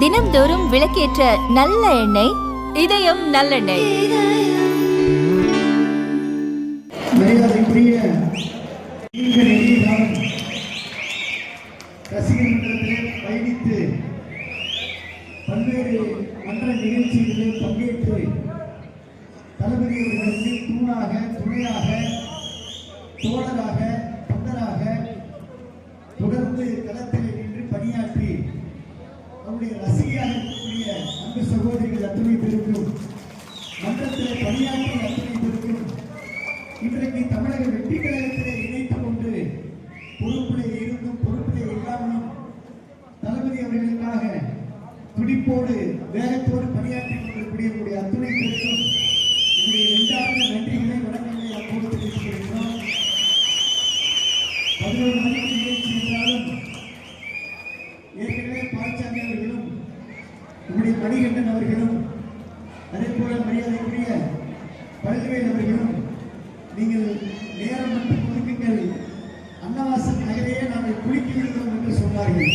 தினம்தோறும் விளக்கேற்ற நல்ல எண்ணெய் இதயம் நல்லெண்ணெய். மரியாதைக்குரிய ரசிகர் மன்றத்திலே பயணித்து பல்வேறு மன்ற நிகழ்ச்சிகளில் பங்கேற்று தளபதி அவர்களுக்கு தூணாக, துணையாக, தோழராக, தொண்டராக தொடர்ந்து களத்தில் நின்று பணியாற்றி அவருடைய ரசிகையாக இருக்கக்கூடிய அன்பு சகோதரிகள் அத்துணை பேருக்கும், மன்றத்திலே பணியாற்றிய அத்துணை பேருக்கும், இன்றைக்கு தமிழக வெற்றி கழகத்திலே இணைத்துக் கொண்டு பொறுப்பிலே இருந்தும் பொறுப்பிலே இல்லாமலும் தளபதி அவர்களுக்காக துடிப்போடு வேகத்தோடு பணியாற்றி கொண்டிருக்கக்கூடிய அத்துணை பேருக்கும் என்னுடைய நெஞ்சார்ந்த நன்றிகளை, வணக்கங்களை அப்போது தெரிவித்துக் கொள்கிறோம். 11 மணிக்கு நிகழ்ச்சி என்றாலும் ஏற்கனவே பால்சாமி அவர்களும் நம்முடைய மணிகண்டன் அவர்களும் அதே போல மரியாதைக்குரிய பல்வேல் அவர்களும் நீங்கள் நேரம் மட்டும் ஒதுக்குங்கள், அன்னவாசல் நகரையே நாங்கள் குளிக்க விடுகிறோம் என்று சொன்னார்கள்.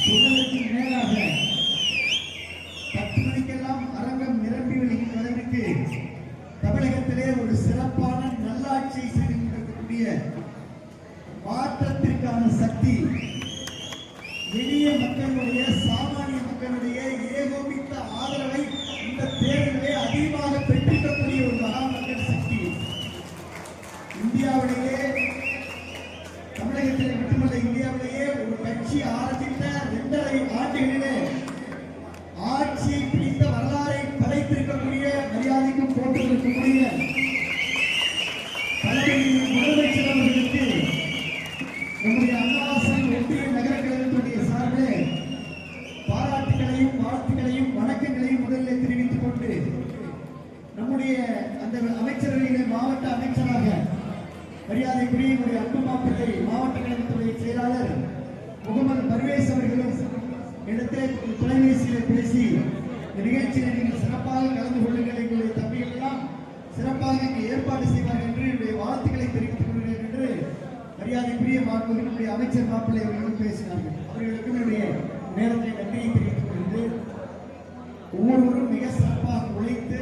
சொன்னதற்கு மேலாக 10 மணிக்கெல்லாம் அரங்கம் நிரம்பி வழிகின்ற அளவிற்கு தமிழகத்திலே ஒரு சிறப்பான நல்லாட்சியை செய்து கொண்டிருக்கக்கூடிய மாற்றத்திற்கான சக்தி, எளிய மக்களுடைய, சாமானிய மக்களுடைய ஏகோபித்த ஆதரவை இந்த தேர்தலிலே அதிகமாக பெற்றிருக்கக்கூடிய ஒரு மகா மக்கள் சக்தி இந்தியாவிலேயே, தமிழகத்திலே மட்டுமல்ல இந்தியாவிலேயே ஒரு கட்சி ஆரம்பித்த 2.5 ஆண்டுகளிலே ஆட்சியை பிடித்த வரலாறை படைத்திருக்கக்கூடிய, மரியாதைக்கும் போட்டிருக்கக்கூடிய முதலமைச்சர் அவர்களுக்கு நம்முடைய அன்னவாசல் ஒன்றிய நகர கழகத்துடைய சார்பிலே பாராட்டுகளையும் வாழ்த்துக்களையும் வணக்கங்களையும் முதலில் தெரிவித்துக் கொண்டு, நம்முடைய அந்த அமைச்சரவையிலே மாவட்ட அமைச்சராக மரியாதைக்குரிய என்னுடைய அன்பு மாப்பிள்ளை மாவட்ட கழகத்துடைய செயலாளர் முகமது பர்வேஸ் அவர்களும் இடத்தே தொலைபேசியில் பேசி இந்த நிகழ்ச்சியில் நீங்கள் சிறப்பாக கலந்து கொள்ளுங்கள், எங்களுடைய தம்பிகள் எல்லாம் சிறப்பாக இங்கு ஏற்பாடு செய்வார்கள் என்று என்னுடைய வாழ்த்துக்களை தெரிவித்துக் கொள்கிறேன் என்று மரியாதைக்குரிய நம்முடைய அமைச்சர் மாப்பிள்ளை அவர்களும் பேசினார்கள். அவர்களுக்கும் என்னுடைய நேரத்தை நன்றியை தெரிவித்துக் கொண்டு, ஒவ்வொருவரும் மிக சிறப்பாக உழைத்து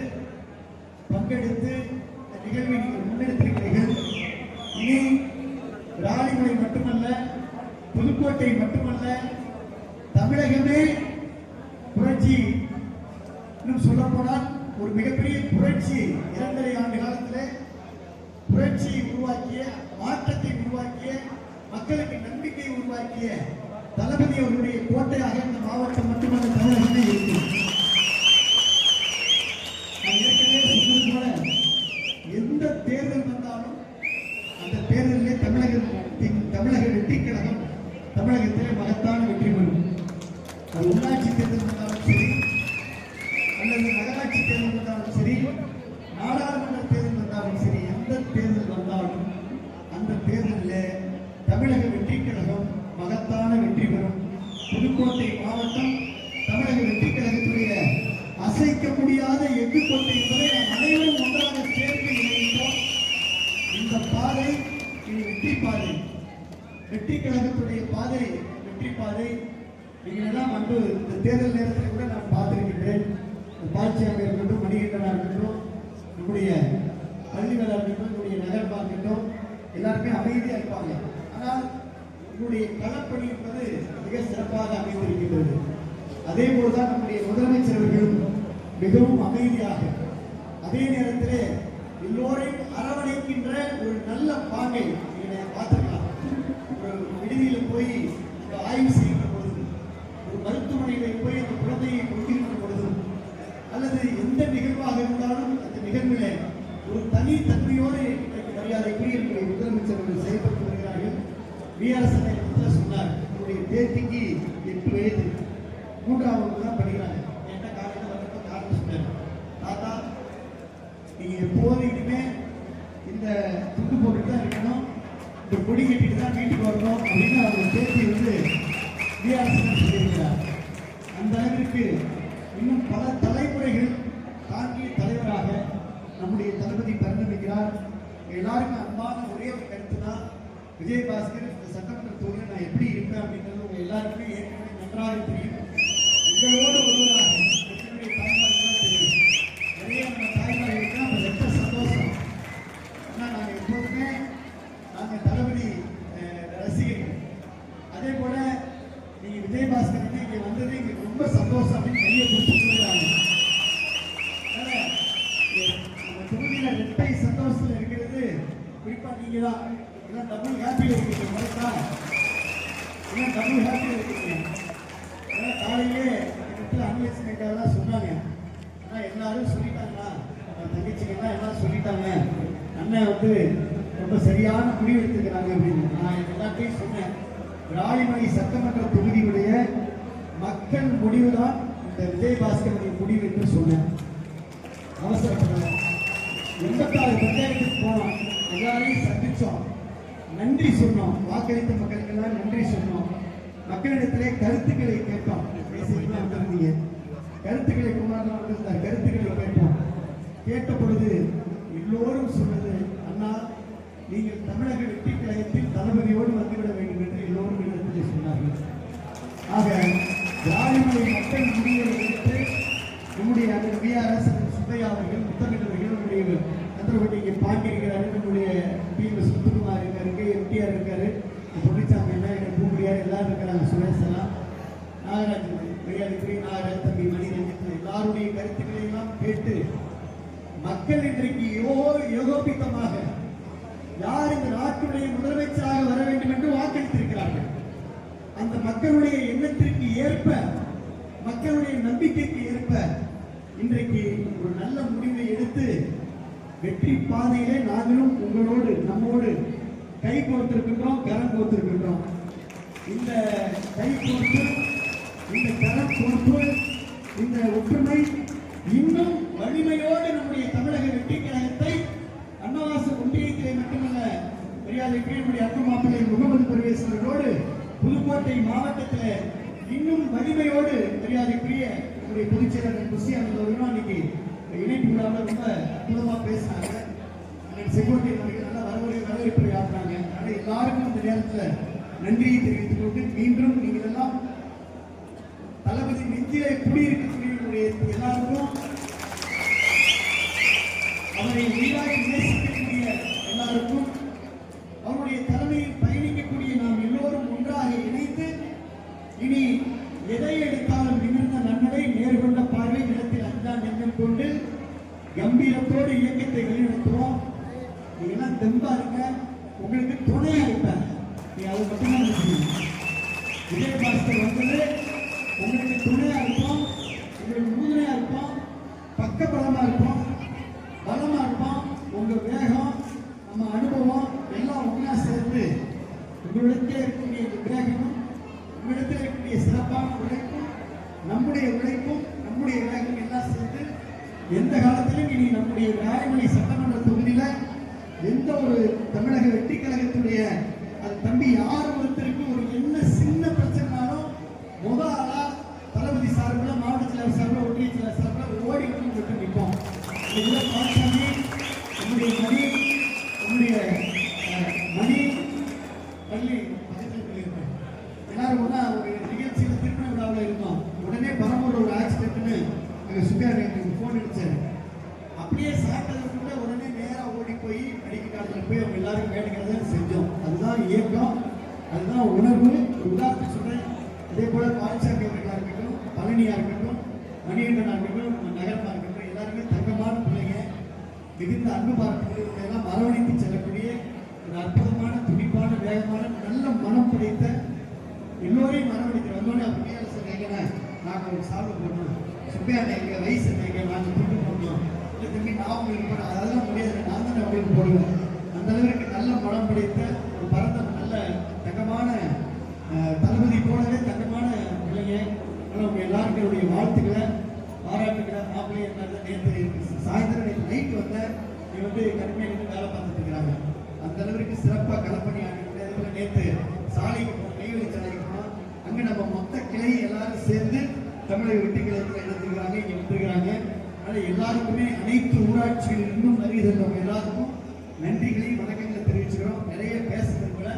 பங்கெடுத்து இந்த நிகழ்வை நீங்கள் முன்னெடுத்திருக்கிறீர்கள். இனி ராணிமலை மட்டுமல்ல, புதுக்கோட்டை மட்டுமல்ல, தமிழகமே புரட்சி, இன்னும் சொல்ல போனால் ஒரு மிகப்பெரிய புரட்சி, 2.5 ஆண்டு காலத்திலே புரட்சியை உருவாக்கிய, மாற்றத்தை உருவாக்கிய, மக்களுக்கு நம்பிக்கையை உருவாக்கிய தளபதி அவருடைய கோட்டையாக இந்த மாவட்டம் மட்டுமல்ல தமிழகமே இருக்கும். நான் ஏற்கனவே சொன்னது போல எந்த தேர்தல் வந்தாலும் அந்த தேர்தலிலே தமிழக வெற்றி கழகம் தமிழகத்திலே மகத்தான வெற்றி பெறும். அது உள்ளாட்சி தேர்தல் வந்தாலும் சரி, அல்லது நகராட்சி தேர்தல் வந்தாலும் சரி, நாடாளுமன்ற தேர்தல் வந்தாலும் சரி, எந்த தேர்தல் வந்தாலும் அந்த தேர்தலில் தமிழக வெற்றி கழகம் மகத்தான வெற்றி பெறும். புதுக்கோட்டை மாவட்டம் தமிழக வெற்றி கழகத்துடைய அசைக்க முடியாத எஃகு கோட்டை என்பதை நாம் அனைவரும் ஒன்றாக சேர்த்து இணைந்தோம். இந்த பாதை இனி வெற்றி பாதை, வெற்றி கழகத்துடைய பாதை வெற்றி பாதை. நீங்கள் எல்லாம் வந்து இந்த தேர்தல் நேரத்தில் கூட நான் பார்த்திருக்கின்றேன். பாட்சியாக இருக்கட்டும், மணிகண்டனாக இருக்கட்டும், நம்முடைய பள்ளிகளாக இருக்கட்டும், நம்முடைய நகரமாக இருக்கட்டும், எல்லாருமே அமைதியாக இருப்பாங்க. ஆனால் உங்களுடைய களப்பணி என்பது மிக சிறப்பாக அமைந்திருக்கின்றது. அதே போலதான் நம்முடைய முதலமைச்சர் அவர்களும் மிகவும் அமைதியாக, அதே நேரத்திலே எல்லோரையும் அரவணைக்கின்ற ஒரு நல்ல பாங்கை நீங்கள் பார்த்துக்கலாம். ஒரு விடுதியில் போய் ஆய்வு செய்கின்ற பொழுது, ஒரு மருத்துவமனையில் போய் அந்த குழந்தையை கொண்டிருக்கிற பொழுதும், அல்லது எந்த நிகழ்வாக இருந்தாலும் அந்த நிகழ்வில் ஒரு தனி தன்மையோடு மரியாதைக்குரிய என்னுடைய முதலமைச்சர் அவர்கள் செயல்பட்டு வருகிறார்கள். விஆர்எஸ் சொன்னார், என்னுடைய பேத்திக்கு 8 வயது, 3ஆம் வகுப்பு தான் படிக்கிறாங்க. என்ன காரணம் வரப்போ காரணம் சொன்னார், தாத்தா நீங்கள் எப்போது இனிமே இந்த துண்டு போட்டுட்டு தான் இருக்கணும், இந்த கொடி கட்டிட்டு தான் வீட்டுக்கு வரணும் அப்படின்னு அவங்க பேத்தி வந்து விஆர்எஸ் சொல்லியிருக்கிறார். அந்த அளவிற்கு இன்னும் பல தலைமுறைகள் தாங்கிய தலைவராக நம்முடைய தளபதி பரிணமிக்கிறார். எல்லாருக்கும் அன்பான ஒரே ஒரு கருத்து தான், விஜயபாஸ்கர் இந்த சட்டமன்ற தொகுதியில் நான் எப்படி இருப்பேன் அப்படின்றது உங்க எல்லாருக்குமே ஏற்கனவே நன்றாக தெரியும். உங்களோடு ஒருவராக என்னுடைய தாய்மார்களாக தெரியும். நிறைய நம்ம தாய்மார்களுக்கு நம்ம ரொம்ப சந்தோஷம். ஆனால் நாங்கள் எப்போதுமே நாங்கள் தளபதி ரசிகர்கள். அதே போல நீங்கள் விஜயபாஸ்கர் இங்கே வந்தது எங்களுக்கு ரொம்ப சந்தோஷம் அப்படின்னு கையை பிடிச்சி சொல்லுறாங்க. நம்ம தொகுதியில் ரெட்டை சந்தோஷத்தில் இருக்கிறது குறிப்பாக நீங்கள் தான். ஏன்னா டபுள் ஹாப்பியில் இருக்கீங்க. கரெக்டா? ஏன்னா டபுள் ஹாப்பியில் இருக்கீங்க. ஏன்னா காலையிலே எங்கள் அன்வேஷனைக்காக சொன்னாங்க. ஆனால் எல்லாரும் சொல்லிட்டாங்களா, தங்கச்சிங்கெல்லாம் எல்லாம் சொல்லிட்டாங்க, அண்ணன் வந்து ரொம்ப சரியான முடிவு எடுத்துக்கிறாங்க அப்படின்னு. நான் எல்லாத்தையும் சொன்னேன். ராணிமணி சட்டமன்ற தொகுதியுடைய மக்கள் முடிவுதான் இந்த விஜயபாஸ்கருடைய முடிவு என்று சொன்னேன். அவசரப்படல. 86 பஞ்சாயத்துக்கு போனோம், எல்லாரையும் சந்திச்சோம், நன்றி சொன்னோம், வாக்களித்த மக்களுக்கெல்லாம் நன்றி சொன்னோம். மக்களிடத்திலே கருத்துக்களை கேட்போம். வந்திருந்தீங்க, கருத்துக்களை குமாரன் வந்திருந்தார், கருத்துக்களை கேட்போம். கேட்ட பொழுது எல்லோரும் சொன்னது, அண்ணா நீங்கள் தமிழக வெற்றி கழகத்தில் தளபதியோடு வந்துவிட வேண்டும் என்று எல்லோரும் இடத்திலே சொன்னார்கள். ஆக ராணிமலை மக்கள் முடிவை எடுத்து நம்முடைய அந்த விஆர்எஸ் சுப்பையா அவர்கள், முத்தமிழர்கள், நம்முடைய சந்திரபதி இங்கே பாண்டியிருக்கிறாரு, நம்முடைய பிஎஸ் முத்துக்குமார் இருக்காரு, எம்டிஆர் இருக்காரு, பொன்னிச்சாமி என்ன எனக்கு பூமுடியார் எல்லாரும் இருக்கிறாங்க, சுரேஷ் எல்லாம், நாகராஜ் மரியாதைக்குரிய நாகராஜ், தம்பி மணிரஞ்சித், எல்லாருடைய கருத்துக்களை எல்லாம் கேட்டு மக்கள் இன்றைக்கு யோகோபித்தமாக யார் இந்த நாட்டுடைய முதலமைச்சராக வர வேண்டும் என்று வாக்களித்திருக்கிறார்கள். அந்த மக்களுடைய எண்ணத்திற்கு ஏற்ப, மக்களுடைய நம்பிக்கைக்கு ஏற்ப இன்றைக்கு ஒரு நல்ல முடிவை எடுத்து வெற்றி பாதையிலே நாங்களும் உங்களோடு நம்மோடு கை கோர்த்திருக்கின்றோம், கரம் கோர்த்திருக்கின்றோம். இந்த கை கோர்ப்பு, இந்த கரம் கோர்ப்பு, இந்த ஒற்றுமை இன்னும் வலிமையோடு நம்முடைய தமிழக வெற்றி கழகத்தை அன்னவாச ஒன்றியத்திலே மட்டுமல்ல, மரியாதைக்கு நம்முடைய அன்பு மாப்பிள்ளை முகமது பர்வேஸ் அவர்களோடு புதுக்கோட்டை மாவட்டத்தில் இன்னும் வலிமையோடு மரியாதைக்குரிய நம்முடைய பொதுச்செயலாளர் குஷி அவர்களும் அன்னைக்கு இணைப்பு விழாவில் ரொம்ப அற்புதமாக பேசினாங்க. செங்கோட்டை அவர்கள் நல்லா வரவேற்புரை ஆடுறாங்க. ஆனால் எல்லாருக்கும் இந்த நேரத்தில் நன்றியை தெரிவித்துக் கொண்டு மீண்டும் நீங்கள் எல்லாம் தளபதி நெஞ்சிலே குடியிருக்கக்கூடிய எல்லாருக்கும், அவரை உயிராக நேசிக்கக்கூடிய எல்லாருக்கும், அவருடைய தலைமையில் பயணிக்கக்கூடிய நாம் எல்லோரும் ஒன்றாக இணைந்து இனி எதை எடுத்தாலும் நிமிர்ந்த நன்னடை, நேர்கொண்ட பார்வை, நிலத்தில் அஞ்சான் நெஞ்சம் கொண்டு கம்பீரத்தோடு இயக்கத்தை வழிநடத்துவோம். நீங்கெல்லாம் தெம்பா இருக்க, உங்களுக்கு துணையா இருப்பேன். நீ அதை மட்டும்தான் நினைக்கிறீங்க. விஜயபாஸ்கர் வந்தது உங்களுக்கு துணையா இருப்போம், உங்களுக்கு உறுதுணையா இருப்போம், பக்கபலமா இருப்போம், பலமா இருப்போம். உங்க வேகம், நம்ம அனுபவம் எல்லாம் ஒன்றா சேர்ந்து உங்களிடத்தில் இருக்கக்கூடிய வேகமும், உங்களிடத்தில் இருக்கக்கூடிய சிறப்பான உழைப்பும், நம்முடைய உழைப்பும், நம்முடைய வேகம் எல்லாம் சேர்ந்து எந்த காலத்திலும் இனி நம்முடைய ராணிமலை சட்டமன்ற தொகுதியில எந்த ஒரு தமிழக வெற்றி கழகத்துடைய அது தம்பி யார் ஒருத்தருக்கு ஒரு என்ன சின்ன பிரச்சனைனாலும் முதல் ஆளா தளபதி சார்பில், மாவட்ட செயலர் சார்பில், ஒன்றிய செயலர் சார்பில் ஓடி வந்து விட்டு நிற்போம். பாலசாமி, நம்முடைய மணி, நம்முடைய மணி பள்ளி பக்கத்தில் சொல்லியிருக்கேன். எல்லாரும் ஒன்றா ஒரு நிகழ்ச்சியில் திருமண விழாவில் இருந்தோம். உடனே பரம்பூர் ஒரு ஆக்சிடென்ட்னு அங்கே சுகாதார எனக்கு ஃபோன் அடித்தார். அப்படியே சாப்பிட்டது கூட உடனே நேராக ஓடி போய் மெடிக்கல் காலேஜில் போய் அவங்க எல்லாரும் வேலைக்கிறத செஞ்சோம். அதுதான் இயக்கம், அதுதான் உணர்வு. உதாரணத்துக்கு சொல்கிறேன். அதே போல் பாலசாமி அவர்களாக இருக்கட்டும், பழனியாக இருக்கட்டும், மணிகண்டனாக இருக்கட்டும், நகரமாக இருக்கட்டும், எல்லாருமே தங்கமான பிள்ளைங்க, மிகுந்த அன்பு பார்க்கக்கூடியவர்களெல்லாம் அரவணைத்து செல்லக்கூடிய ஒரு அற்புதமான, துடிப்பான, வேகமான, நல்ல மனம் படைத்த, எல்லோரையும் அரவணைத்து வந்தோடனே அப்படியே சொன்னீங்கன்னா நாங்கள் ஒரு சால்வை போடணும், சுப்பையா எங்கள் வயசு நீங்கள் நாங்கள் துண்டு போடணும், இல்லை தம்பி நான் உங்களுக்கு போடுறேன், அதெல்லாம் முடியாது, நான் தான் உங்களுக்கு போடுவேன். அந்த அளவிற்கு நல்ல மனம் படைத்த ஒரு பரந்த நல்ல தங்கமான தளபதி போலவே தங்கமான பிள்ளைங்க. அவங்க எல்லாருக்கும் என்னுடைய வாழ்த்துக்களை, பாராட்டுக்களை. மாப்பிள்ளை என்ன நேற்று சாயந்தரம் நைட்டு வந்த நீ வந்து கடுமையாக வேலை பார்த்துட்டு இருக்கிறாங்க. அந்த அளவிற்கு சிறப்பாக களப்பணி ஆகிட்டு. அதே போல நேற்று சாலைக்கு போனோம், நெய்வேலி சாலைக்கு போனோம். அங்கே நம்ம மொத்த கிளை எல்லாரும் சேர்ந்து தமிழக வெற்றி கழகத்தில் எடுத்துக்கிறாங்க, இங்கே வந்துருக்கிறாங்க. அதனால் எல்லாருக்குமே அனைத்து ஊராட்சியில் இருந்தும் வருகை தந்தவங்க எல்லாருக்கும் நன்றிகளையும் வணக்கங்களை தெரிவிச்சுக்கிறோம். நிறைய பேசுறதுக்குள்ள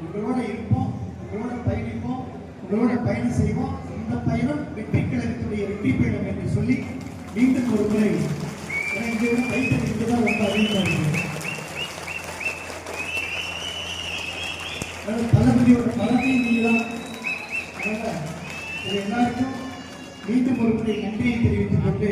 உங்களோட இருப்போம், உங்களோட பயணிப்போம். உங்களோட பயணம் செய்வோம். இந்த பயணம் வெற்றி கழகத்துடைய வெற்றி பயணம் என்று சொல்லி மீண்டும் ஒரு முறை இங்கே கைத்தறிக்கு தான் ரொம்ப அதிகமாக தளபதியோட பலத்தையும் நீங்களாம். அதனால இது எல்லாருக்கும் மீண்டும் ஒரு முறை நன்றியை தெரிவித்துக் கொண்டு